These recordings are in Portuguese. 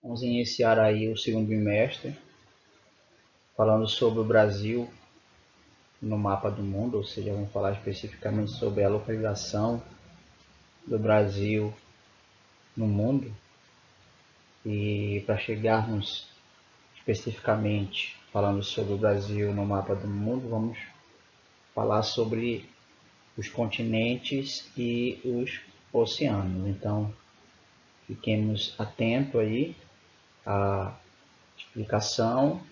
Vamos iniciar aí o segundo bimestre falando sobre o Brasil no mapa do mundo, ou seja, vamos falar especificamente sobre a localização do Brasil no mundo. E para chegarmos especificamente falando sobre o Brasil no mapa do mundo, vamos falar sobre os continentes e os oceanos. Então, fiquemos atentos aí à explicação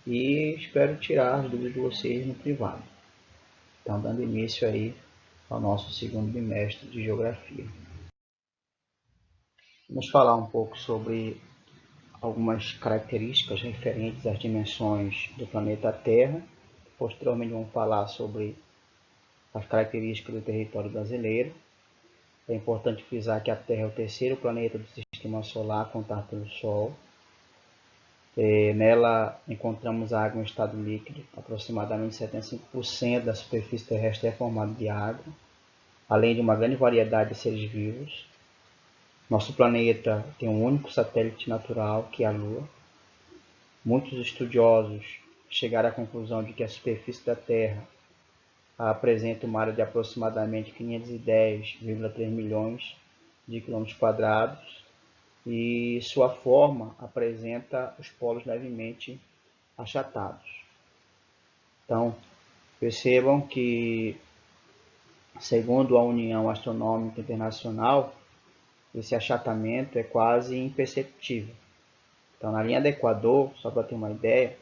e espero tirar as dúvidas de vocês no privado. Então, dando início aí ao nosso segundo bimestre de Geografia. Vamos falar um pouco sobre algumas características referentes às dimensões do planeta Terra. Posteriormente vamos falar sobre as características do território brasileiro. É importante frisar que a Terra é o terceiro planeta do Sistema Solar a contar pelo Sol. Nela encontramos a água em estado líquido, aproximadamente 75% da superfície terrestre é formada de água, além de uma grande variedade de seres vivos. Nosso planeta tem um único satélite natural, que é a Lua. Muitos estudiosos chegaram à conclusão de que a superfície da Terra apresenta uma área de aproximadamente 510,3 milhões de quilômetros quadrados e sua forma apresenta os polos levemente achatados. Então, percebam que, segundo a União Astronômica Internacional, esse achatamento é quase imperceptível. Então, na linha do Equador, só para ter uma ideia,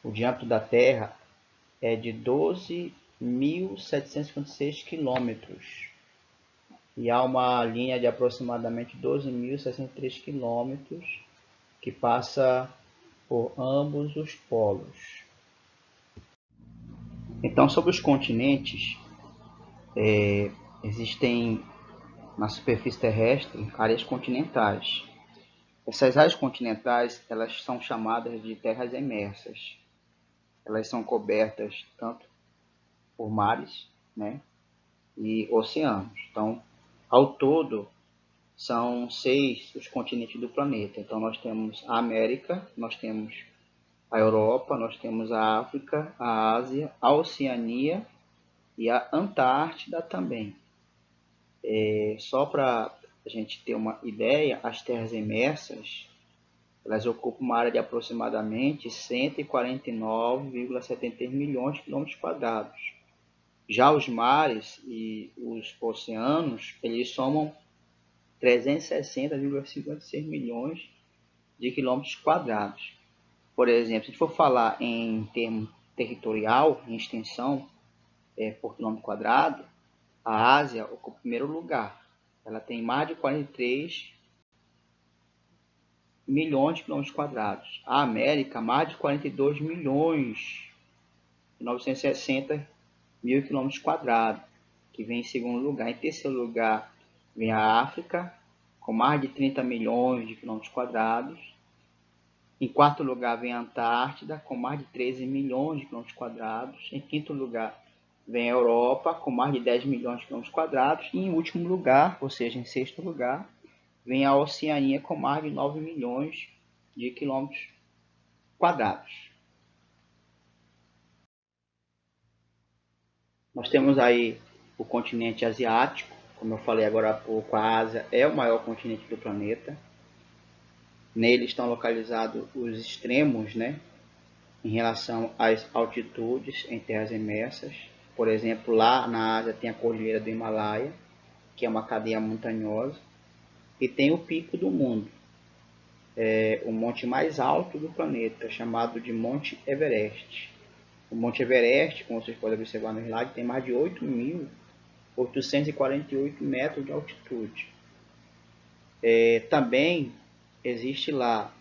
o diâmetro da Terra é de 12.756 quilômetros e há uma linha de aproximadamente 12.063 quilômetros que passa por ambos os polos. Então, sobre os continentes, existem na superfície terrestre áreas continentais. Essas áreas continentais, elas são chamadas de terras emersas. Elas são cobertas tanto por mares, né, e oceanos. Então, ao todo, são 6 os continentes do planeta. Então, nós temos a América, nós temos a Europa, nós temos a África, a Ásia, a Oceania e a Antártida também. Só para a gente ter uma ideia, as terras emersas, elas ocupam uma área de aproximadamente 149,73 milhões de quilômetros quadrados. Já os mares e os oceanos, eles somam 360,56 milhões de quilômetros quadrados. Por exemplo, se a gente for falar em termo territorial, em extensão por quilômetro quadrado, a Ásia ocupa o primeiro lugar. Ela tem mais de 43 milhões de quilômetros quadrados. A América, mais de 42 milhões e 960 mil quilômetros quadrados, que vem em segundo lugar. Em terceiro lugar, vem a África, com mais de 30 milhões de quilômetros quadrados. Em quarto lugar, vem a Antártida, com mais de 13 milhões de quilômetros quadrados. Em quinto lugar, vem a Europa, com mais de 10 milhões de quilômetros quadrados. E em último lugar, ou seja, em sexto lugar, vem a Oceania, com mais de 9 milhões de quilômetros quadrados. Nós temos aí o continente asiático, como eu falei agora há pouco, a Ásia é o maior continente do planeta. Nele estão localizados os extremos, né, em relação às altitudes em terras emersas. Por exemplo, lá na Ásia tem a Cordilheira do Himalaia, que é uma cadeia montanhosa, e tem o Pico do Mundo, o monte mais alto do planeta, chamado de Monte Everest. O Monte Everest, como vocês podem observar no slide, tem mais de 8.848 metros de altitude. Também existe lá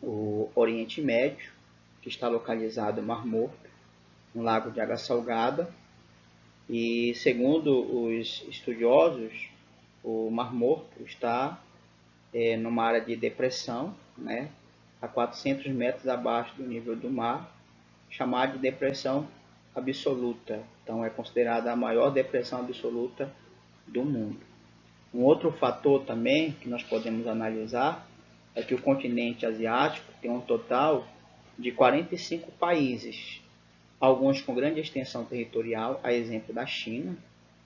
o Oriente Médio, que está localizado no Mar Morto, um lago de água salgada, e segundo os estudiosos, o Mar Morto está numa área de depressão, né, a 400 metros abaixo do nível do mar, chamada de depressão absoluta. Então é considerada a maior depressão absoluta do mundo. Um outro fator também que nós podemos analisar é que o continente asiático tem um total de 45 países, alguns com grande extensão territorial, a exemplo da China,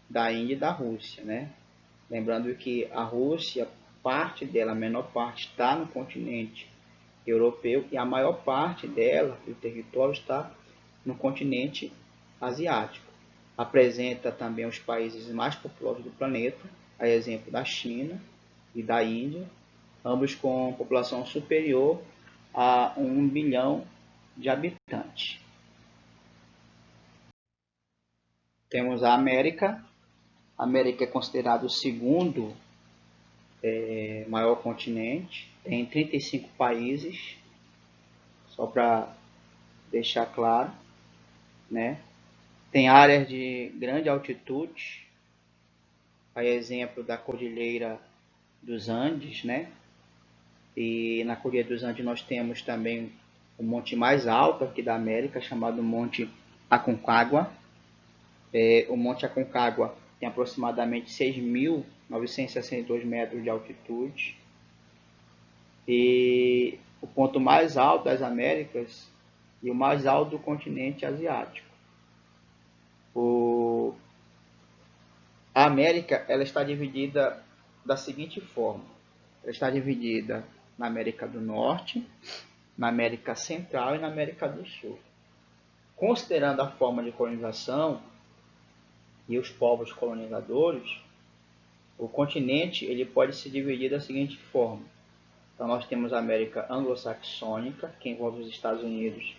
da Índia e da Rússia, né? Lembrando que a Rússia, parte dela, a menor parte, está no continente europeu e a maior parte dela, do território, está no continente asiático. Apresenta também os países mais populosos do planeta, a exemplo da China e da Índia, ambos com população superior a 1 bilhão de habitantes. Temos a América. A América é considerado o segundo maior continente, tem 35 países, só para deixar claro, né? Tem áreas de grande altitude, a exemplo da Cordilheira dos Andes, né? E na Cordilheira dos Andes nós temos também o monte mais alto aqui da América, chamado Monte Aconcagua. O Monte Aconcagua tem aproximadamente 6.962 metros de altitude. E o ponto mais alto das Américas e o mais alto do continente asiático. A América ela está dividida da seguinte forma. Ela está dividida na América do Norte, na América Central e na América do Sul. Considerando a forma de colonização e os povos colonizadores, o continente ele pode se dividir da seguinte forma. Então nós temos a América anglo-saxônica, que envolve os Estados Unidos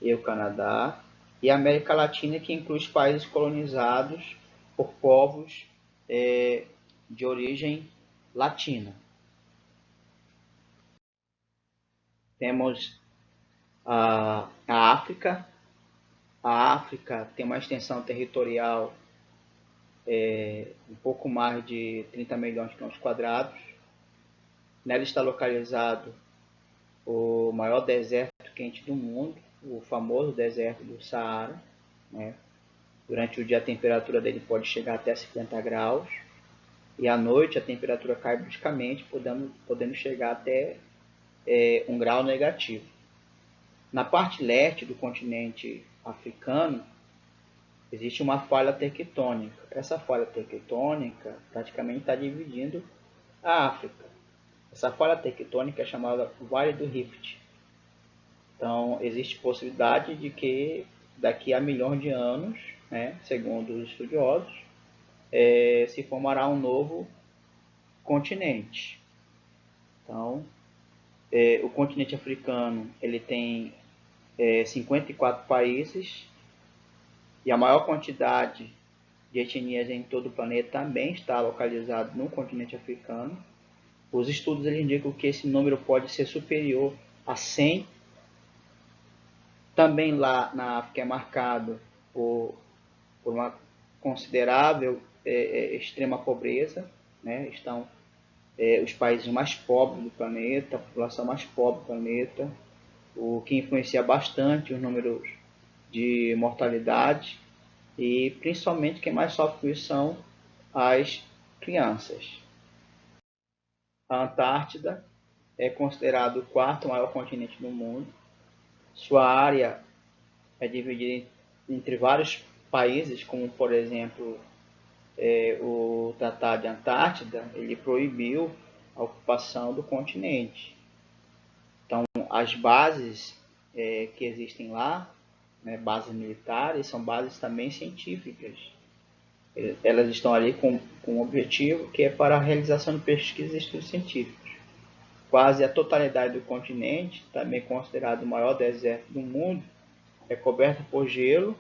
e o Canadá, e a América Latina, que inclui os países colonizados por povos de origem latina. Temos a África. A África tem uma extensão territorial um pouco mais de 30 milhões de quilômetros quadrados. Nela está localizado o maior deserto quente do mundo, o famoso deserto do Saara, né? Durante o dia a temperatura dele pode chegar até 50 graus e à noite a temperatura cai bruscamente, podendo chegar até 1 grau negativo. Na parte leste do continente africano existe uma falha tectônica. Essa falha tectônica praticamente está dividindo a África. Essa falha tectônica é chamada Vale do Rift. Então, existe possibilidade de que daqui a milhões de anos, né, segundo os estudiosos, se formará um novo continente. Então, o continente africano ele tem 54 países e a maior quantidade de etnias em todo o planeta também está localizado no continente africano. Os estudos indicam que esse número pode ser superior a 100. Também lá na África é marcado por uma considerável extrema pobreza, né? Estão os países mais pobres do planeta, a população mais pobre do planeta, o que influencia bastante os números de mortalidade e principalmente quem mais sofre com isso são as crianças. A Antártida é considerado o quarto maior continente do mundo. Sua área é dividida entre vários países, como por exemplo o Tratado de Antártida, ele proibiu a ocupação do continente. Então, as bases que existem lá, né, bases militares, são bases também científicas. Elas estão ali com um objetivo que é para a realização de pesquisas e estudos científicos. Quase a totalidade do continente, também considerado o maior deserto do mundo, é coberta por gelo.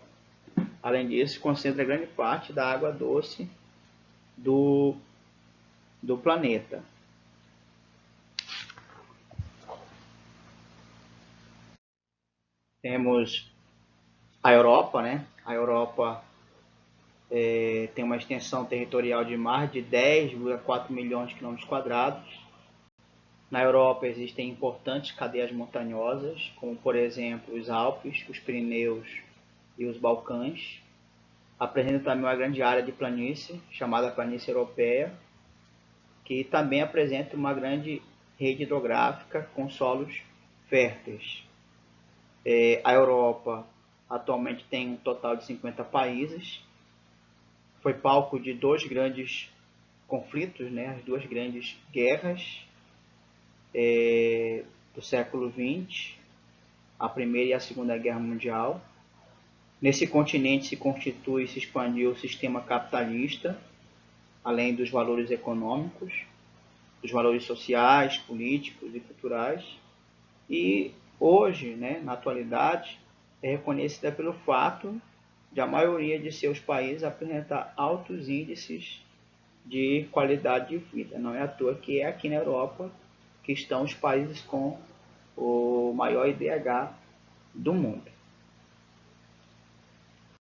Além disso, concentra grande parte da água doce do planeta. Temos a Europa, né? A Europa tem uma extensão territorial de mais de 10,4 milhões de quilômetros quadrados. Na Europa existem importantes cadeias montanhosas, como por exemplo os Alpes, os Pirineus e os Balcãs. Apresenta também uma grande área de planície, chamada planície europeia, que também apresenta uma grande rede hidrográfica com solos férteis. A Europa atualmente tem um total de 50 países. Foi palco de dois grandes conflitos, né, as duas grandes guerras do século XX, a Primeira e a Segunda Guerra Mundial. Nesse continente se constitui e se expandiu o sistema capitalista, além dos valores econômicos, dos valores sociais, políticos e culturais. E hoje, né, na atualidade, é reconhecida pelo fato de a maioria de seus países apresentar altos índices de qualidade de vida. Não é à toa que é aqui na Europa que estão os países com o maior IDH do mundo.